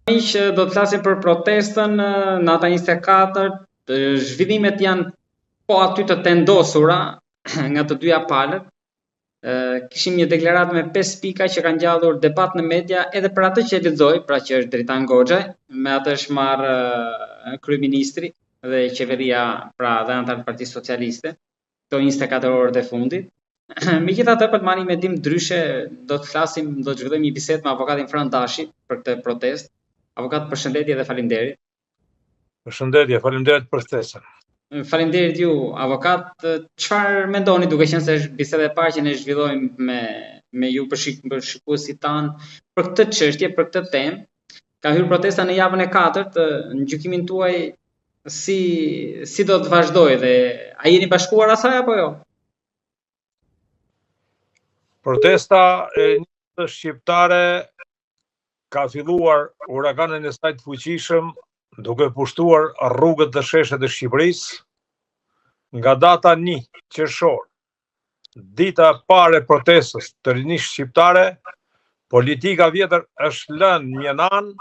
Miq, do të flasim për protestën nata 24. Zhvillimet janë po aty të tendosura nga të dyja palët. Kishim një deklaratë me 5 pika që kanë ngjallur debat në media edhe për atë që lexoj, pra që është Dritan Goxha, me atë është marrë kryeministri dhe qeveria, pra dhe anëtarët e Partisë Socialiste, këto 24 orët e fundit. Megjithatë, për të marrë një mendim ndryshe, do të zhvillojmë një bisedë me avokatin Fran Dashi për këtë protestë. Avokat, përshëndetje dhe faleminderit. Përshëndetje, faleminderit për ftesën. Faleminderit ju, avokat. Çfarë mendoni, duke qenë se është biseda e parë që ne zhvillojmë me ju për shikuesit tanë për këtë çështje, për këtë temë? Ka hyrë protesta në javën e 4, në gjykimin tuaj si do të vazhdojë dhe a jeni bashkuar asaj apo jo? Protesta e njëjtës shqiptare ka filluar uraganën e saj të fuqishëm duke pushtuar rrugët dhe sheshet e Shqipërisë nga data 1 qershor, dita e parë e protestës të rinisë shqiptare. Politika vjetër është lënë një anë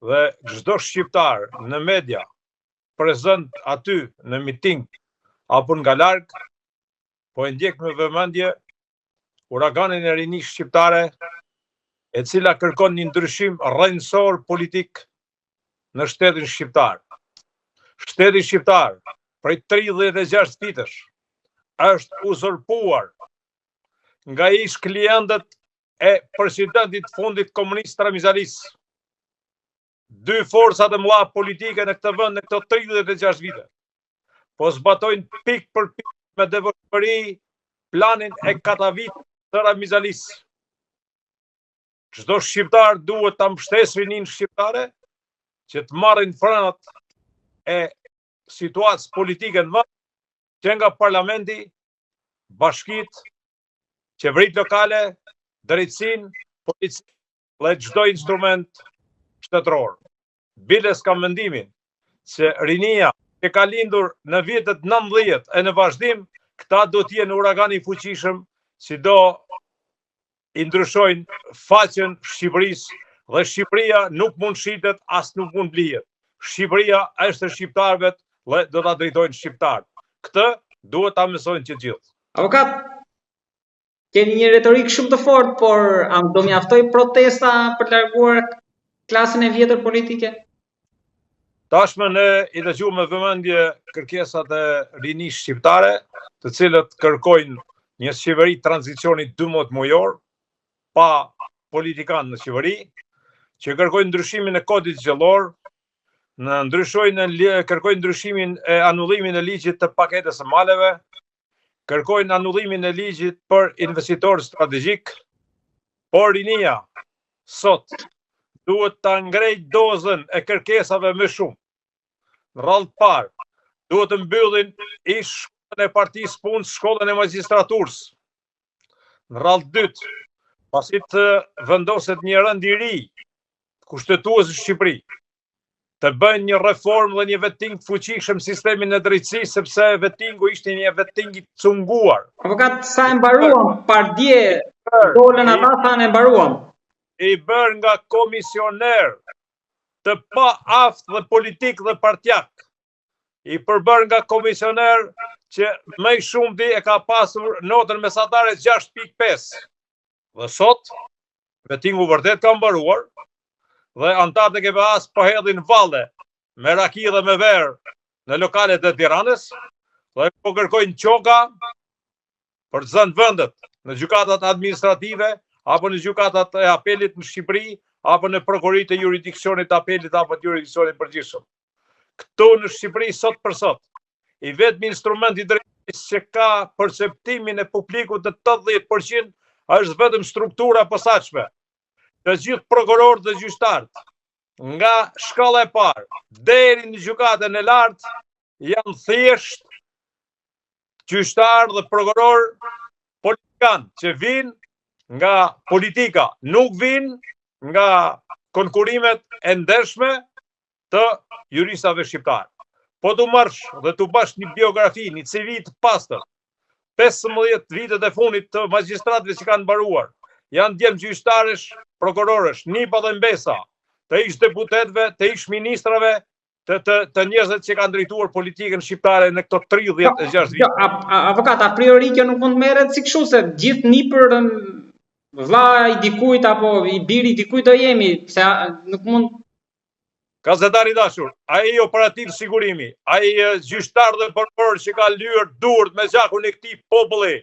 dhe çdo shqiptar në media prezant aty në miting apo nga larg po e ndjek me vëmendje uraganin e rinisë shqiptare, e cila kërkon një ndryshim rrënjësor politik në shtetin shqiptar. Shteti shqiptar prej 36 vitesh është uzurpuar nga ish klientët e presidentit fundit komunist Ramizalis. Dy forcat e mëdha politike në këtë vend në këto 36 vite po zbatojnë pik për pik me devotshmëri planin e katavit të Ramizalis. Çdo shqiptar duhet ta mbështesë rinin shqiptare që të marrin frenat e situatës politike në vend, që nga parlamenti, bashkitë, qeveritë lokale, drejtësinë, policinë dhe çdo instrument shtetëror. Biles ka mendimin se rinia që ka lindur në vitet 90 e në vazhdim, këta do të jenë uragani i fuqishëm si do i ndryshojnë faqen Shqipërisë, dhe Shqipëria nuk mund shitet, as nuk mund blihet. Shqipëria është e shqiptarëve dhe do ta drejtojnë shqiptarët. Këtë duhet ta mësojnë të gjithë. Avokat, keni një retorik shumë të fortë, por a do mjaftoj protesta për të larguar klasën e vjetër politike? Tashmë ne i dëgjojmë me vëmendje kërkesat e rinisë shqiptare, të cilët kërkojnë një qeveri tranzicioni 12 mujor, pa politikan në qeveri, që kërkojnë ndryshimin e kodit zgjedhor, kërkojnë ndryshimin e anullimin e ligjit të paketës së maleve, kërkojnë anullimin e ligjit për investitor strategjik, por rinia sot duhet ta ngrejë dozën e kërkesave më shumë. Në radhë të parë, duhet të mbyllin ish shkollën e partisë punës, shkollën e magjistraturës. Në radhë të dytë, pasi të vendoset një rënd i ri kushtetues në Shqipëri, të bëjnë një reformë dhe një vetting të fuqishëm sistemin e drejtësisë, sepse vettingu ishte një vetting i cunguar. Avokat, sa e mbaruam, pardje, dolën ata thanë e mbaruam. I bërë nga komisioner të pa aftë dhe politik dhe partjak. I përbër nga komisioner që më i shumti e ka pasur notën mesatare 6.5. Dhe sot, vettingu vërtet ka mbaruar, dhe antarët e KPA-s po hedhin valle me raki dhe me verë në lokalet e Tiranës, dhe po kërkojnë qoka për të zënë vendet në gjykatat administrative, apo në gjykatat e apelit në Shqipëri, apo në prokurit e jurisdiksionit apelit, apo të jurisdiksionit përgjithshëm. Këtu në Shqipëri sot për sot, i vetmi instrument i drejtësisë që ka perceptimin e publikut në 80% është vetëm struktura e posaçme. Të gjithë prokurorët dhe gjyqtarët, nga shkalla e parë deri në gjykatën e lartë, janë thjesht gjyqtarë dhe prokurorë politikanë që vinë nga politika, nuk vinë nga konkurimet e ndershme të juristave shqiptarë. Po të marrësh dhe të bash një biografi, një CV të pastër, 15 vitet e fundit të magjistratëve që kanë mbaruar, janë djemë gjyqtarësh, prokurorësh, Nipa dhe Mbesa, të ish deputetëve, të ish ministrave, të njerëzve që kanë drejtuar politikën shqiptare në këto 36 vite. Avokat, a priori kjo nuk mund merret si kështu se gjithë nipër vlla i dikujt apo i biri i dikujt do jemi, se nuk mund. Gazetari dashur, ai operativ sigurimi, ai gjyqtar dhe prokuror që ka lyer durt me gjakun e këtij populli,